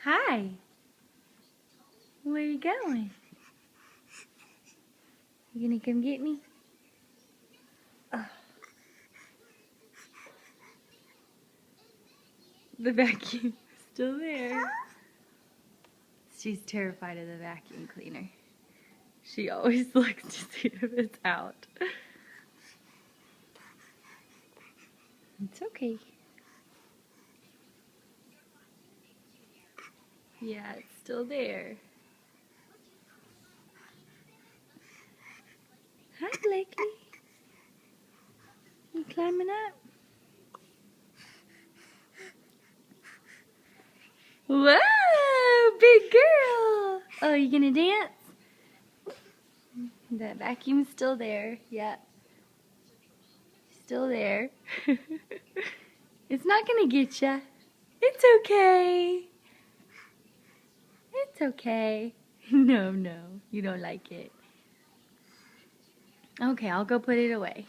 Hi. Where you going? You gonna come get me? Oh. The vacuum's still there. She's terrified of the vacuum cleaner. She always looks to see if it's out. It's okay. Yeah, it's still there. Hi, Blakely. You climbing up? Whoa, big girl. Oh, you gonna dance? That vacuum's still there. Yep. Still there. It's not gonna get ya. It's okay. It's okay. No, you don't like it. Okay, I'll go put it away.